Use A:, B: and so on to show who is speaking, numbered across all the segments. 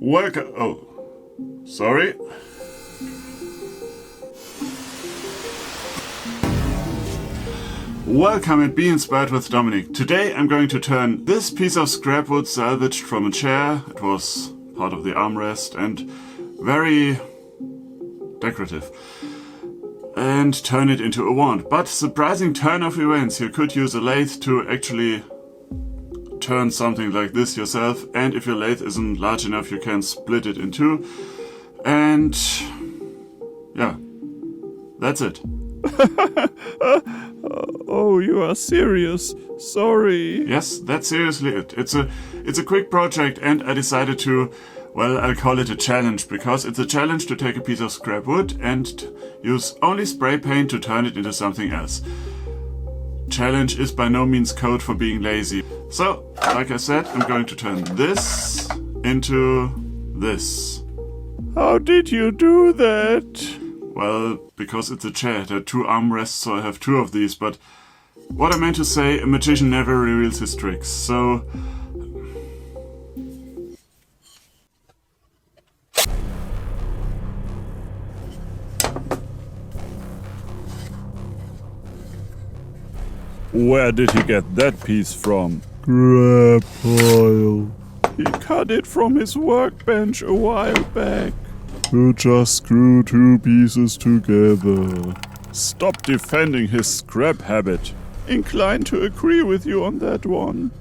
A: Welcome. Oh, sorry. Welcome and be inspired with Dominic. Today I'm going to turn this piece of scrap wood salvaged from a chair. It was part of the armrest and very decorative. And turn it into a wand. But surprising turn of events. You could use a lathe to actually turn something like this yourself. And if your lathe isn't large enough, you can split it in two. And yeah, that's it.
B: Oh, you are serious. Sorry.
A: Yes, that's seriously it. It's a quick project, and I decided to, well, I'll call it a challenge, because it's a challenge to take a piece of scrap wood and use only spray paint to turn it into something else. Challenge is by no means code for being lazy. So, like I said, I'm going to turn this into this.
B: How did you do that?
A: Well, because it's a chair, there are two armrests, so I have two of these, but what I meant to say, a magician never reveals his tricks, so...
B: Where did he get that piece from?
C: Scrap pile.
B: He cut it from his workbench a while back.
C: You just screw two pieces together.
B: Stop defending his scrap habit. Inclined to agree with you on that one.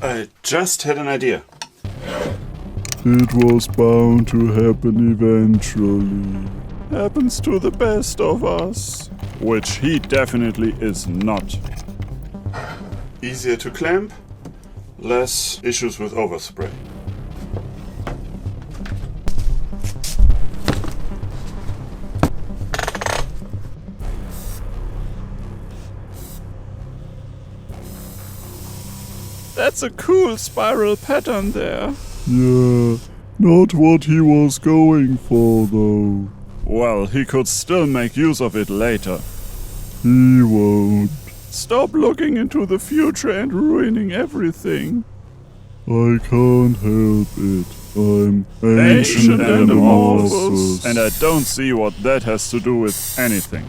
A: I just had an idea.
C: It was bound to happen eventually.
B: Happens to the best of us. Which he definitely is not.
A: Easier to clamp, less issues with overspray.
B: That's a cool spiral pattern there.
C: Yeah, not what he was going for though.
B: Well, he could still make use of it later.
C: He won't.
B: Stop looking into the future and ruining everything.
C: I can't help it. I'm
B: Ancient and amorphous.
C: amorphous.
B: And I don't see what that has to do with anything.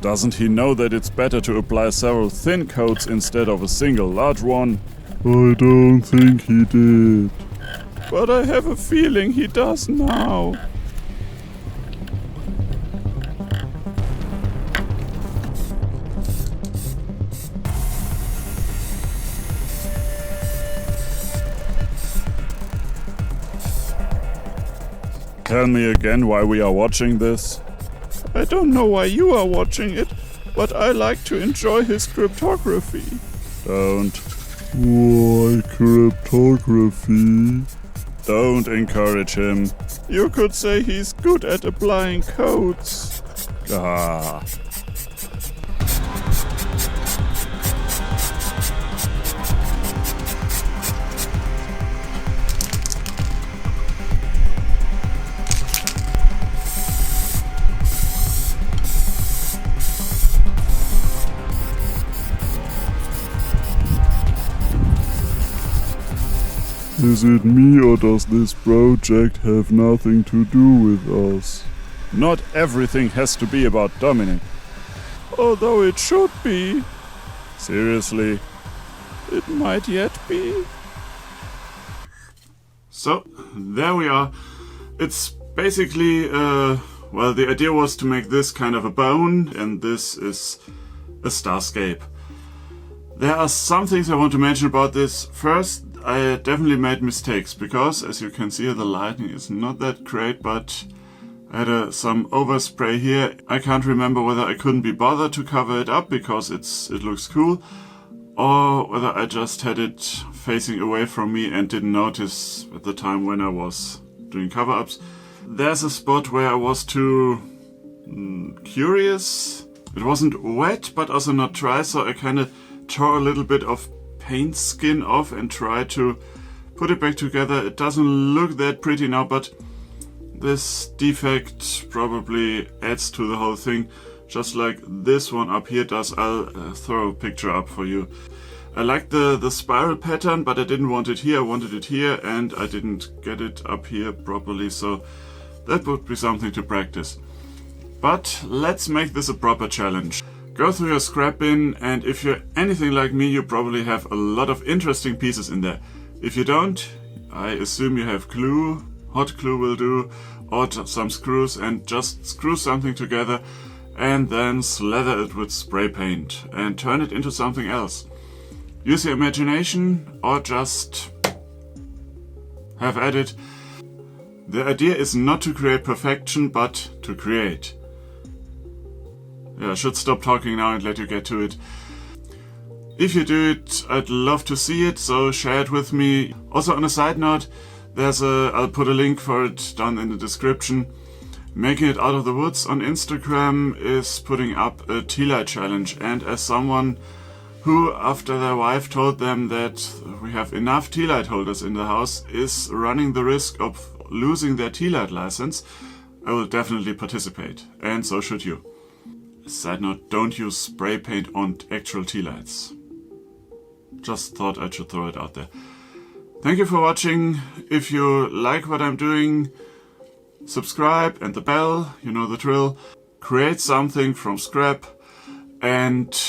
B: Doesn't he know that it's better to apply several thin coats instead of a single large one?
C: I don't think he did.
B: But I have a feeling he does now. Tell me again why we are watching this. I don't know why you are watching it, but I like to enjoy his cryptography. Don't.
C: Why cryptography?
B: Don't encourage him. You could say he's good at applying codes. Ah.
C: Is it me or does this project have nothing to do with us?
B: Not everything has to be about Dominic. Although it should be. Seriously. It might yet be.
A: So, there we are. It's basically, well, the idea was to make this kind of a bone, and this is a starscape. There are some things I want to mention about this. First, I definitely made mistakes, because, as you can see, the lighting is not that great, but I had some overspray here. I can't remember whether I couldn't be bothered to cover it up, because it looks cool, or whether I just had it facing away from me and didn't notice at the time when I was doing cover-ups. There's a spot where I was too curious. It wasn't wet, but also not dry, so I kind of tore a little bit of paint skin off and tried to put it back together. It doesn't look that pretty now, but this defect probably adds to the whole thing, just like this one up here does. I'll throw a picture up for you. I like the spiral pattern, but I didn't want it here. I wanted it here, and I didn't get it up here properly, so that would be something to practice. But let's make this a proper challenge. Go through your scrap bin, and if you're anything like me, you probably have a lot of interesting pieces in there. If you don't, I assume you have glue, hot glue will do, or some screws, and just screw something together and then slather it with spray paint and turn it into something else. Use your imagination or just have at it. The idea is not to create perfection, but to create. Yeah, I should stop talking now and let you get to it. If you do it, I'd love to see it, so share it with me. Also, on a side note, I'll put a link for it down in the description. Making It Out of the Woods on Instagram is putting up a tea light challenge, and as someone who, after their wife told them that we have enough tea light holders in the house, is running the risk of losing their tea light license, I will definitely participate, and so should you. Side note, don't use spray paint on actual tea lights. Just thought I should throw it out there. Thank you for watching. If you like what I'm doing, subscribe and the bell, you know the drill. Create something from scrap, and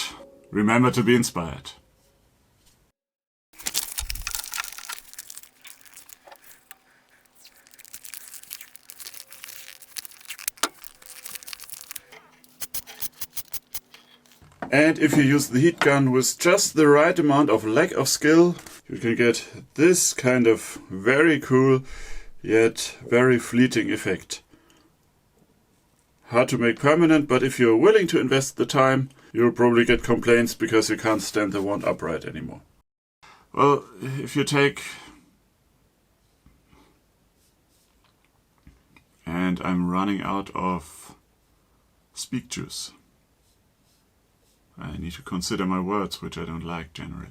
A: remember to be inspired. And if you use the heat gun with just the right amount of lack of skill, you can get this kind of very cool yet very fleeting effect. Hard to make permanent, but if you're willing to invest the time, you'll probably get complaints because you can't stand the wand upright anymore. Well, if you take... And I'm running out of speak juice. I need to consider my words, which I don't like generally.